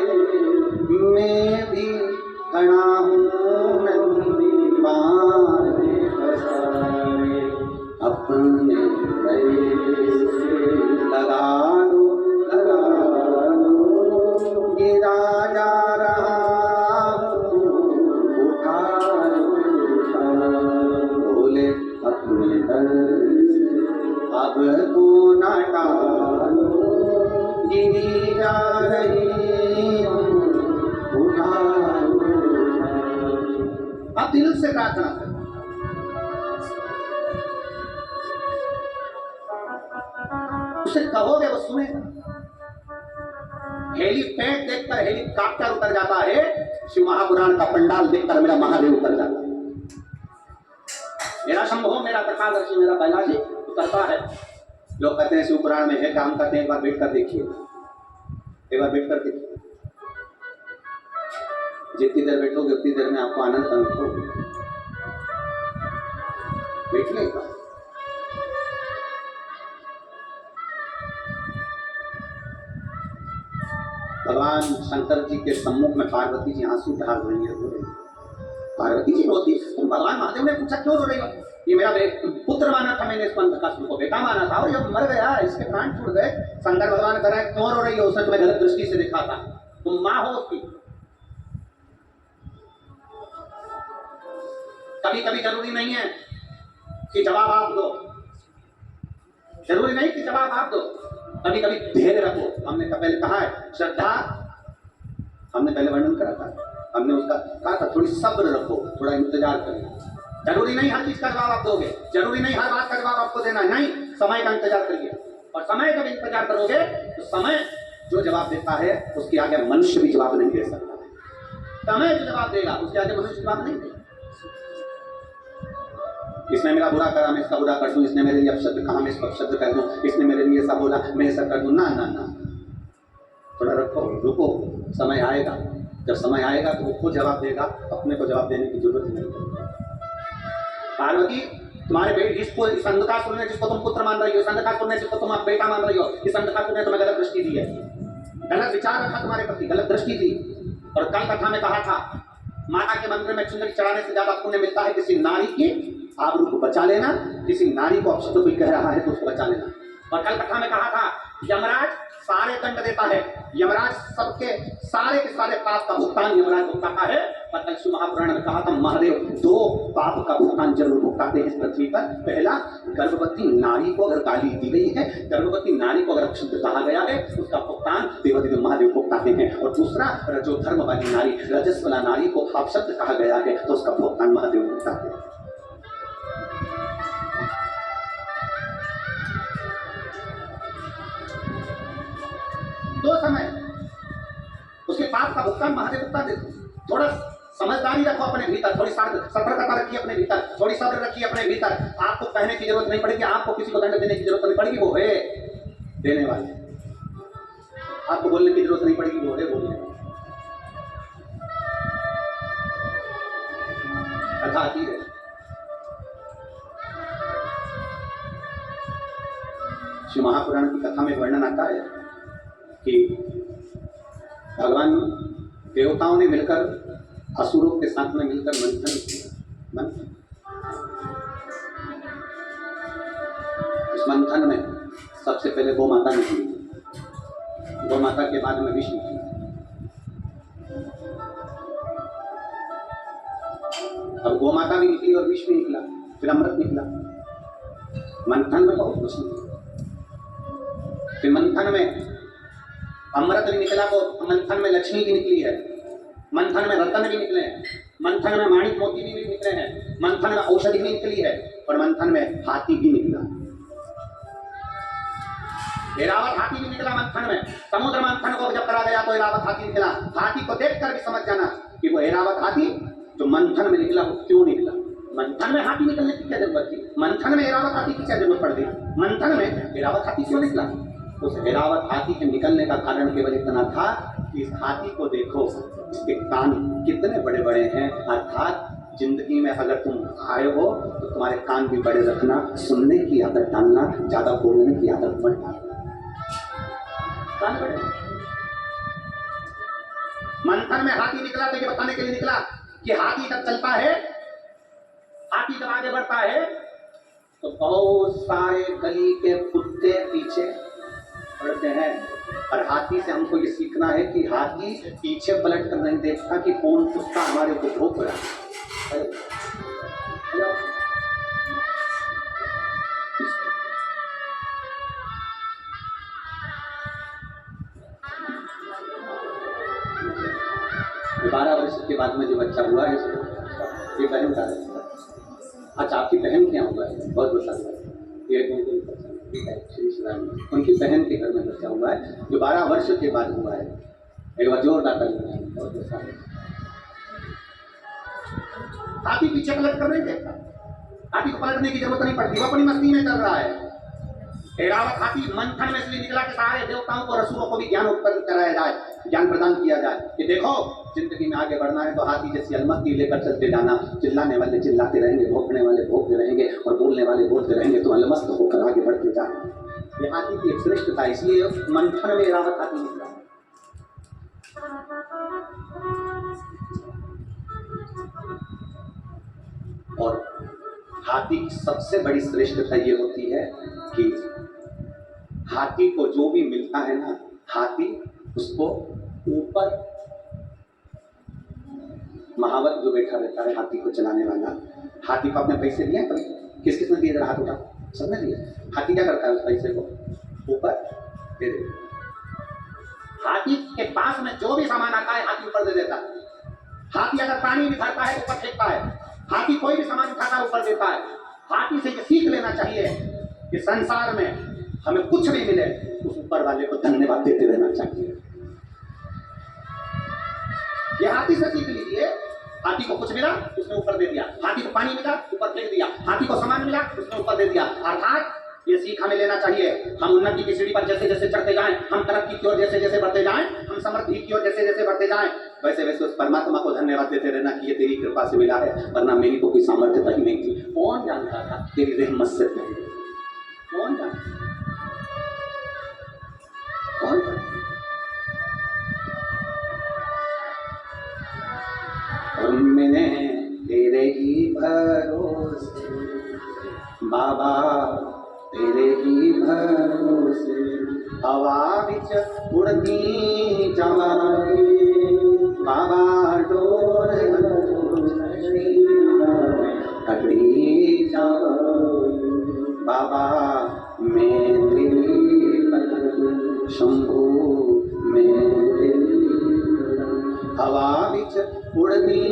मैं भी खड़ा हूँ नंदी बारे बसारे, अपने लगा लो, गिरा जा रहा से प्रार्थना करें। उसे कहोगे वो सुनेगा। हेलीपैड देखकर हेलीकॉप्टर उतर जाता है, शिव महापुराण का पंडाल देखकर मेरा महादेव उतर जाता है, मेरा शंभो, मेरा प्रकाशदर्शी, मेरा बैलाजी उतरता है। लोग कहते हैं शिव पुराण में है, काम करते हैं, एक बार बैठ कर देखिए, एक बार बैठ कर देखिए। जितनी देर बैठोगे उतनी देर में आपको आनंद अनुभव होगा। बैठिए एक बार। भगवान शंकर जी के सम्मुख में पार्वती जी आंसू ढाल रही है, रो रही है। पार्वती जी रोती, तुम भगवान महादेव ने पूछा क्यों रो रही हो? ये मेरा पुत्र माना था मैंने, इस पंचकासुर को बेटा माना था और ये मर गया, इसके प्राण छूट गए। शंकर भगवान कह रहे हैं क्यों रो रही हो? उसने तुम्हें गलत दृष्टि से देखा था, तुम माँ हो उसकी। कभी कभी जरूरी नहीं है कि जवाब आप दो, जरूरी नहीं कि जवाब आप दो, कभी कभी धैर्य रखो। हमने पहले कहा है श्रद्धा, हमने पहले वर्णन करा था, हमने उसका कहा था थोड़ी सब्र रखो, थोड़ा इंतजार करिए। जरूरी नहीं हर चीज का जवाब आप दोगे, जरूरी नहीं हर बात का जवाब आपको देना, नहीं, समय का इंतजार करिए। और समय जब इंतजार करोगे तो समय जो जवाब देता है उसके आगे मनुष्य भी जवाब नहीं दे सकता। समय जो जवाब देगा उसके आगे मनुष्य जवाब नहीं देगा। इसने मेरा बुरा करा, मैं इसका बुरा कर दूं, इसने मेरे लिए अपशब्द कहा, मैं इसको अपशब्द कर दूं, इसने मेरे लिए ऐसा बोला, मैं ऐसा कर दूं। ना ना ना, थोड़ा रखो, रुको, समय आएगा। जब समय आएगा तो वो खुद जवाब देगा, अपने को जवाब देने की जरूरत नहीं। पार्वती, तुम्हारे बेटे इसको, इस अंधकासुर ने जिसको तुम पुत्र मान रही हो, इस अंधकासुर ने जिसको तुम बेटा मान रही हो, इस अंधकासुर ने तुम्हें गलत दृष्टि दी है, गलत विचार रखा तुम्हारे प्रति, गलत दृष्टि दी। और कल कथा में कहा था माता के मंदिर में चुनरी चढ़ाने से ज्यादा पुण्य मिलता है किसी नारी की आबरू को बचा लेना, किसी नारी को अपशब्द कोई कह रहा है तो उसको बचा लेना। और कल कथा में कहा था यमराज सारे दंड देता है, यमराज सबके सारे के सारे पाप का भुगतान यमराज भुगताता है। और कल शिव महापुराण में कहा था महादेव दो पाप का भुगतान जरूर भुगताते हैं इस पृथ्वी पर। पहला, गर्भवती नारी को अगर गाली दी गई है, गर्भवती नारी को अगर अपशब्द कहा गया है, उसका भुगतान देवादिदेव महादेव भुगताते हैं। और दूसरा, जो धर्म वाली नारी, रजस वाला नारी को अपशब्द कहा गया है तो उसका भुगतान महादेव भुगताते हैं। दो समय उसके पाप का भुगतान महादेव भुगता देते। थोड़ा समझदारी रखो अपने भीतर, थोड़ी सतर्कता रखिए अपने भीतर, थोड़ी सब्र रखिए अपने भीतर। आपको कहने की जरूरत नहीं पड़ेगी, आपको किसी को दंड देने की जरूरत नहीं पड़ेगी, वो है देने वाले। आपको बोलने की जरूरत नहीं पड़ेगी, वो है बोलने वाले। कथा आती है, शिव महापुराण की कथा में वर्णन आता है कि भगवान देवताओं ने मिलकर असुरों के साथ में मिलकर मंथन किया। इस मंथन में सबसे पहले गौ माता निकली, गौ माता के बाद में विष्णु निकला। अब गौ माता भी निकली और विष्णु निकला, फिर अमृत निकला। मंथन में बहुत कुछ निकला। फिर मंथन में अमृत भी निकला, तो मंथन में लक्ष्मी भी निकली है, मंथन में रत्न भी निकले हैं, मंथन में माणिक मोती भी निकले हैं, मंथन में औषधि भी निकली है और मंथन में हाथी भी निकला। ऐरावत हाथी भी निकला मंथन में। समुद्र मंथन को जब करा गया तो ऐरावत हाथी निकला। हाथी को देखकर भी समझ जाना कि वो ऐरावत हाथी जो मंथन में निकला वो क्यों निकला। मंथन में हाथी निकलने की क्या जरूरत थी? मंथन में ऐरावत हाथी की क्या जरूरत पड़ गई? मंथन में ऐरावत हाथी क्यों निकला? उस ऐरावत हाथी के निकलने का कारण केवल इतना था कि इस हाथी को देखो, इसके कान कितने बड़े बड़े हैं। अर्थात जिंदगी में अगर तुम आए हो तो तुम्हारे कान भी बड़े रखना, सुनने की आदत डालना, ज्यादा बोलने की आदत मत डालना। कान बड़े। मंथन में हाथी निकला तो ये बताने के लिए निकला कि हाथी जब चलता है, हाथी जब आगे बढ़ता है तो बहुत सारे गली के कुत्ते पीछे पड़ते हैं। और हाथी से हमको ये सीखना है कि हाथी पीछे पलट कर नहीं देखता कि कौन कुत्ता हमारे को भोंक रहा है। बारह वर्ष के बाद में जो बच्चा हुआ है ये बहन का है। अच्छा, आपकी बहन क्या हुआ है? बहुत बहुत धन्यवाद। ये ठीक है, श्री श्री राम। उनकी बहन के घर में बच्चा हुआ है जो 12 वर्ष के बाद हुआ है। एक बार जोरदार ताली। बहुत बहुत धन्यवाद। हाथी पीछे पलट कर नहीं देखता, हाथी को पलटने की जरूरत नहीं पड़ती, वो अपनी मस्ती में चल रहा है। ऐरावत हाथी मंथन में इसलिए निकला कि सारे देवताओं को, रसूलों को भी ज्ञान उत्पन्न कराया जाए, ज्ञान प्रदान किया जाए कि देखो जिंदगी में आगे बढ़ना है तो हाथी जैसी अलमस्ती लेकर चलते जाना। चिल्लाने वाले चिल्लाते रहेंगे, भोंकने वाले भोंकते रहेंगे और बोलने वाले बोलते रहेंगे, तो अलमस्त होकर आगे बढ़ते जाना। ये हाथी की एक श्रेष्ठता, इसलिए मंथन में ऐरावत हाथी निकला। और हाथी की सबसे बड़ी श्रेष्ठता ये होती है कि हाथी को जो भी मिलता है ना, हाथी उसको ऊपर, महावत जो बैठा रहता है हाथी को चलाने वाला, हाथी को अपने पैसे दिए कभी? किस किस ने दिए? जरा हाथ उठा, सबने दिए। हाथी क्या करता है? उस पैसे को ऊपर दे देता। हाथी के पास में जो भी सामान आता है हाथी ऊपर दे देता है। हाथी अगर पानी भी भरता है ऊपर फेंकता है। हाथी कोई भी सामान उठाता है ऊपर देता है। हाथी से ये सीख लेना चाहिए कि संसार में हमें कुछ भी मिले उस ऊपर वाले को धन्यवाद देते रहना चाहिए। ये हाथी से सीख लीजिए। हाथी को कुछ मिला उसने ऊपर दे दिया, हाथी को पानी मिला ऊपर फेंक दिया, हाथी को सामान मिला उसने ऊपर दे दिया। अर्थात ये सीख हमें लेना चाहिए। हम उन्नति की सीढ़ी पर जैसे जैसे चढ़ते जाएं, हम तरक्की की ओर जैसे जैसे बढ़ते जाएं, हम समृद्धि की ओर जैसे जैसे बढ़ते जाएं, वैसे वैसे उस परमात्मा को धन्यवाद देते रहना कि ये तेरी कृपा से मिला है, वरना मेरी तो कोई सामर्थ्य ही नहीं थी। कौन जानता था तेरी रहमत से पहले? कौन जानता? कौन जानता? और मैंने तेरे ही भरोसे बाबा, तेरे ही भरोसे हवा विच उड़ती जावांगी बाबा, डोर कटी जावांगी बाबा, मैं तेरी शंभू, मैं तेरी हवा विच उड़ती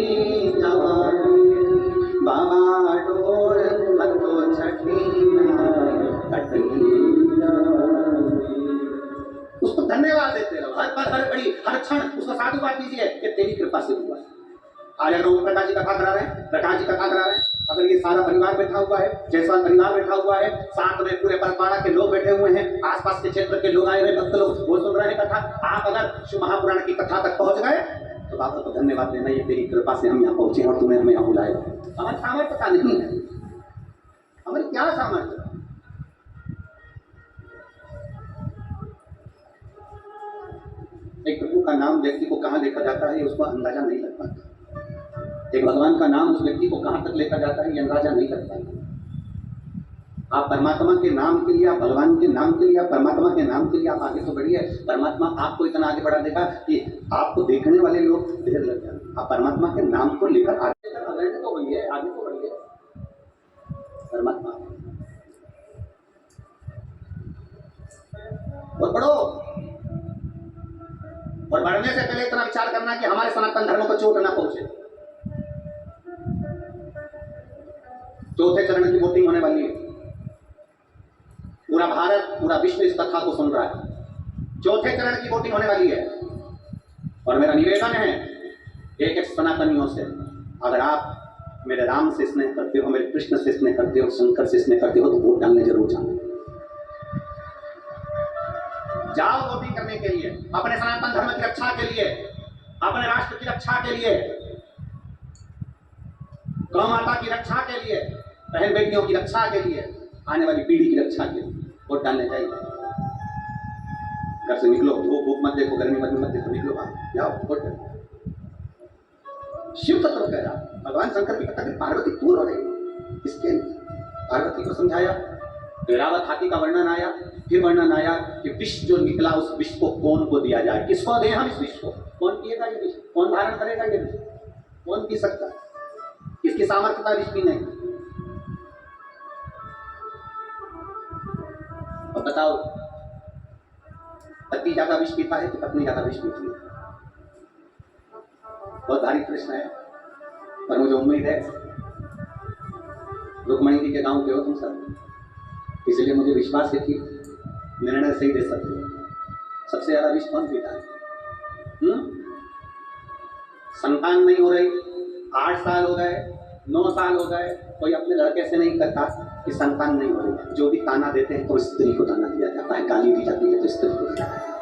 जावांगी बाबा, डोर हथो छठी कटी। उसको धन्यवाद देते रहो, हर पल हर घड़ी हर क्षण उसको साधुवाद दीजिए कि तेरी कृपा से हुआ। आज अगर ओम प्रकाश जी कथा करा रहे हैं, प्रकाश जी कथा करा रहे हैं, अगर ये सारा परिवार बैठा हुआ है, जैसवाल परिवार बैठा हुआ है, साथ में पूरे परपाड़ा के लोग बैठे हुए हैं, आसपास के क्षेत्र के लोग आए हुए भक्त लोग, वो सुन रहे हैं कथा, आप अगर शिव महापुराण की कथा तक पहुंच गए तो बाबा को धन्यवाद देना, ये तेरी कृपा से हम यहाँ पहुंचे और तूने हमें यहाँ बुलाया। हमारी सामर्थ्य का नहीं है, हमारी क्या सामर्थ्य? एक प्रभु का नाम व्यक्ति को कहाँ लेकर जाता है उसको अंदाजा नहीं लग पाता। एक भगवान का नाम उस व्यक्ति को कहाँ तक लेकर जाता है ये अंदाजा नहीं लग पाता। आप परमात्मा के नाम के लिए, आप भगवान के नाम के लिए, आप परमात्मा के नाम के लिए आप आगे तो बढ़िए। परमात्मा आपको इतना आगे बढ़ा देगा कि आपको देखने वाले लोग ढेर लग जाए। आप परमात्मा के नाम को लेकर आगे तो बढ़िए, आगे तो बढ़िए। परमात्मा और बढ़ो, और बढ़ने से पहले इतना विचार करना कि हमारे सनातन धर्म को चोट ना पहुंचे। चौथे चरण की वोटिंग होने वाली है, पूरा भारत, पूरा विश्व इस कथा को सुन रहा है। चौथे चरण की वोटिंग होने वाली है और मेरा निवेदन है एक एक सनातनियों से, अगर आप मेरे राम से स्नेह करते हो, मेरे कृष्ण से स्नेह करते हो, शंकर से स्नेह करते हो तो वोट डालने जरूर जाओ वोटिंग करने के लिए, अपने सनातन धर्म की रक्षा के लिए, अपने राष्ट्र की रक्षा के लिए, गौ माता की रक्षा के लिए, बहन बेटियों की रक्षा के लिए, आने वाली पीढ़ी की रक्षा के लिए वोट डालने चाहिए। घर से निकलो, धूप मत देखो, गर्मी मत देखो, निकलो बाहर, जाओ वोट डालो। शिव तत्व कह रहा, भगवान शंकर की कथा पार्वती दूर हो रही, इसके पार्वती को समझाया, ऐरावत हाथी का वर्णन आया, फिर वर्णन आया कि विष जो निकला उस विष को कौन को दिया जाए, किसको दें हम इस विष को, कौन पिएगा ये विष, कौन धारण करेगा ये विष, कौन पी सकता, किसकी सामर्थ्यता विष पीने की। और बताओ पति ज्यादा विष पीता है कि पत्नी ज्यादा विष पीती है? बहुत भारी प्रश्न है, पर मुझे उम्मीद है रुक्मणी जी के गांव के हो तुम सब, इसलिए मुझे विश्वास है कि निर्णय सही दे सकते हो। सबसे ज्यादा विष कौन पीता है? संतान नहीं हो रही, 8 साल हो गए, 9 साल हो गए, कोई अपने लड़के से नहीं कहता कि संतान नहीं हो रही। जो भी ताना देते हैं तो स्त्री को ताना दिया जाता है, गाली दी जाती है तो स्त्री को दिया जाता है।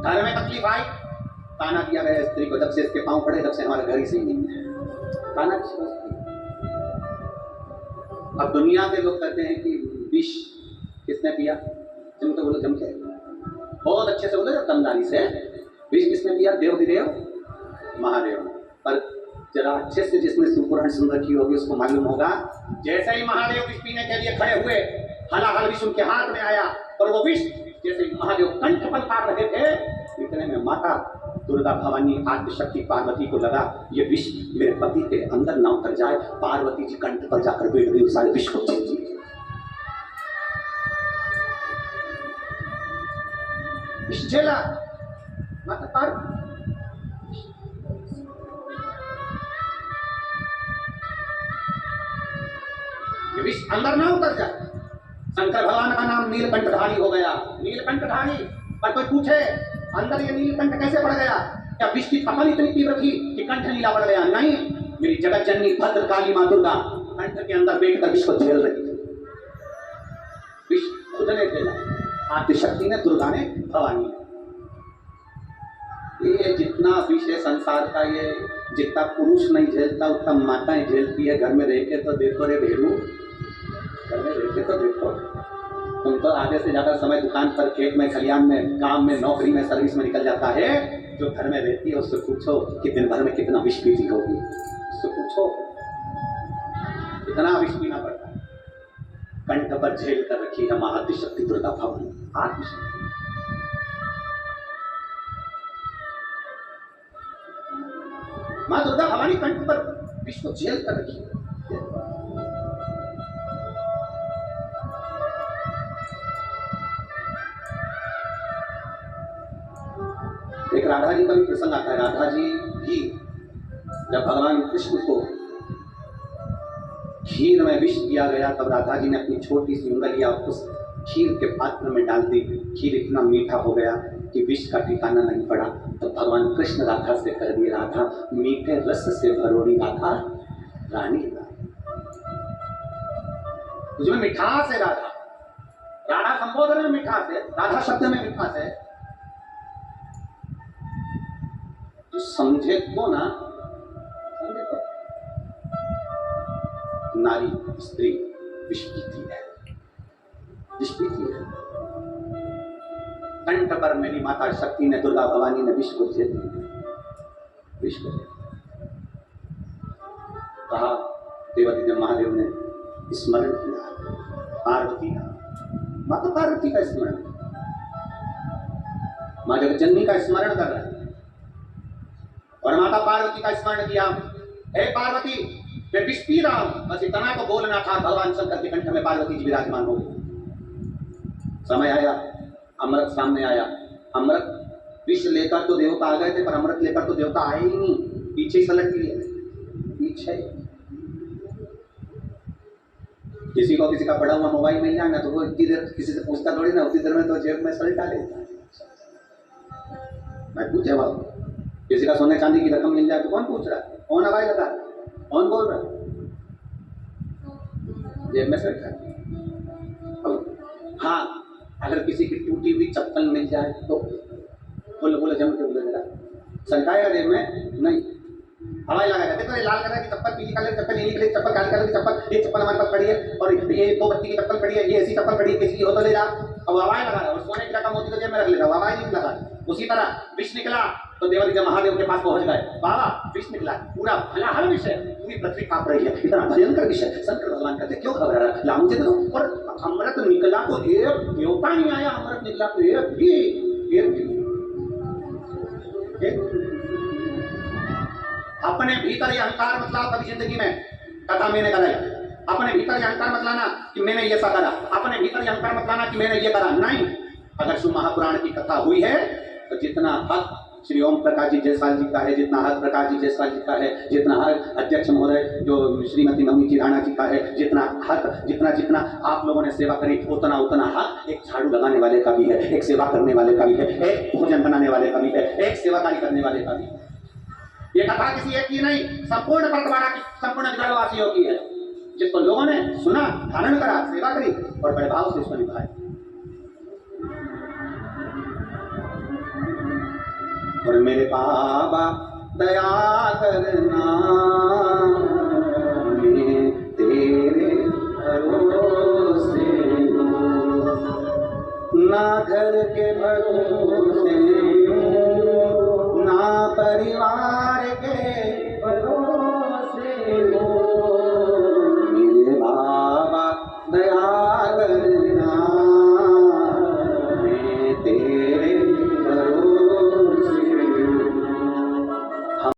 घर में तकलीफ आई, ताना दिया गया स्त्री को। जब से इसके पांव पड़े तब से हमारे घर ही सही नहीं है, ताना किसको? अब दुनिया के लोग कहते हैं कि विष किसने पिया? तुम तो बोलो जम के, बहुत अच्छे से बोलो, जब दमदारी से। विष किसने पिया? देव महादेव। पर जरा अच्छे से जिसने सुपुराण सुन रखी होगी उसको मालूम होगा, जैसे ही महादेव विष पीने के लिए खड़े हुए, हलाहल विष उनके हाथ में आया और वो विष जैसे महादेव कंठ पर पार रहे थे, इतने में माता दुर्गा भवानी आदिशक्ति पार्वती को लगा ये विष मेरे पति के अंदर ना उतर जाए। पार्वती जी कंठ पर जाकर बैठ गई, सारे विष को झेल ली। विष झेला माता पार्वती। ये विष अंदर ना उतर जाए। शंकर भगवान का नाम नीलकंठधारी हो गया, नीलकंठधारी। पर कोई पूछे अंदर ये नीलकंठ कैसे पड़ गया? क्या विष की तपन इतनी तीव्र थी कि कंठ नीला पड़ गया? नहीं, मेरी जगत जननी भद्र काली मां दुर्गा कंठ के अंदर बैठकर विष को झेल रही थी। विष खुद ने झेला, आदिशक्ति ने, दुर्गा ने, भवानी ने। ये जितना विष है संसार का, ये जितना पुरुष नहीं झेलता उतना माताएं झेलती है। घर में रह के तो देखो रे भेरू, घर में रह के तो देखो। तुम तो आधे से ज्यादा समय दुकान पर, खेत में, खलियान में, काम में, नौकरी में, सर्विस में निकल जाता है। जो घर में रहती है उससे पूछो कि दिन भर में कितना विष पीती होगी, उससे पूछो कितना विष पीना पड़ता है। कंठ पर झेल कर रखी है मां आदिशक्ति दुर्गा भवानी। आदिशक्ति मां दुर्गा भवानी कंठ पर विष को झेल कर रखी है। एक राधा जी का भी प्रसंग आता है। राधा जी भी जब भगवान कृष्ण को खीर में विष दिया गया तब राधा जी ने अपनी छोटी सी उंगलियां उस खीर के पात्र में डाल दी। खीर इतना मीठा हो गया कि विष का ठिकाना नहीं पड़ा। तो भगवान कृष्ण राधा से कह दिए, राधा मीठे रस से भरोड़ी राधा रानी, तुझमें मिठास है राधा। राधा संबोधन में मिठास है, राधा शब्द में मिठास है। जो समझे को ना, समझे को नारी स्त्री विष पीती है, विष पीती है। कंठ पर मेरी माता शक्ति ने, दुर्गा भवानी ने विष को झेल लिया, विष को कहा। देवती जब महादेव ने स्मरण किया पार्वती का, माता पार्वती का स्मरण, मां जगज्जननी का स्मरण कर रहा है और माता पार्वती का स्मरण किया। हे पार्वती, मैं विष पी रहा हूं, बस इतना तो बोलना था। भगवान शंकर के कंठ में पार्वती जी विराजमान हो गई। समय आया, अमृत सामने आया। अमृत विष लेकर तो देवता आ गए थे, पर अमृत लेकर तो देवता आए ही नहीं, पीछे ही सलट लिए, पीछे। किसी को किसी का पड़ा हुआ मोबाइल मिल जाए ना तो वो इतनी देर किसी से पूछता थोड़ी ना, उतनी देर में तो जेब में सलटा लेता है। मैं पूछे बाबू, किसी का सोने चांदी की रकम मिल जाए तो कौन पूछ रहा है, कौन आवाज लगा, कौन बोल रहा है, जेब में सलटा। हाँ, अगर किसी की टूटी हुई चप्पल मिल जाए तो बोलो बोलो, जम के बोलो जरा, सलटाएगा जेब में? नहीं, हवाई लगाएगा। देखो ये लाल कलर की चप्पल, पीली कलर की चप्पल, नीली कलर की चप्पल, काली कलर की चप्पल, ये चप्पल हमारे पास पड़ी है और ये 2 बत्ती की चप्पल पड़ी है, ये ऐसी चप्पल पड़ी है, किसी की हो तो ले जा। अब हवाई लगा और सोने की रकम होती तो जेब में रख लेता, हवाई नहीं लगा। उसी तरह विष निकला तो देवरी जब महादेव के पास पहुंच गए, बाबा विष निकला, पूरा भला हर विषय, पूरी पृथ्वी कांप रही है, इतना भयंकर विषय। शंकर भगवान कहते क्यों घबरा रहा है, ला मुझे दो। और अमृत निकला तो एक देवता नहीं आया, अमृत निकला तो एक भी अपने भीतर ये अहंकार मत लाओ कभी जिंदगी में। कथा मैंने कराई, अपने भीतर ये अहंकार मत लाना कि मैंने ये करा, अपने भीतर ये अहंकार मत लाना कि मैंने ये करा। नहीं, अगर शिव महापुराण की कथा हुई है तो जितना हक श्री ओम प्रकाश जी जायसवाल जी का है, जितना हक प्रकाश जी जायसवाल जी का है, जितना हक अध्यक्ष महोदय जो श्रीमती नवनी जी राणा जी का है, जितना हक जितना जितना आप लोगों ने सेवा करी उतना उतना हक एक झाड़ू लगाने वाले का भी है, एक सेवा करने वाले का भी है, एक भोजन बनाने वाले का भी है, एक सेवाकारी करने वाले का भी है। ये कथा किसी एक की नहीं, संपूर्ण परतवाड़ा की, संपूर्ण विदर्भवासियों की है, जिसको लोगों ने सुना, धारण करा, सेवा करी और बड़े भाव से इसको निभाया। और मेरे बाबा दया करना, मैं तेरे भरोसे ना घर के भरोसे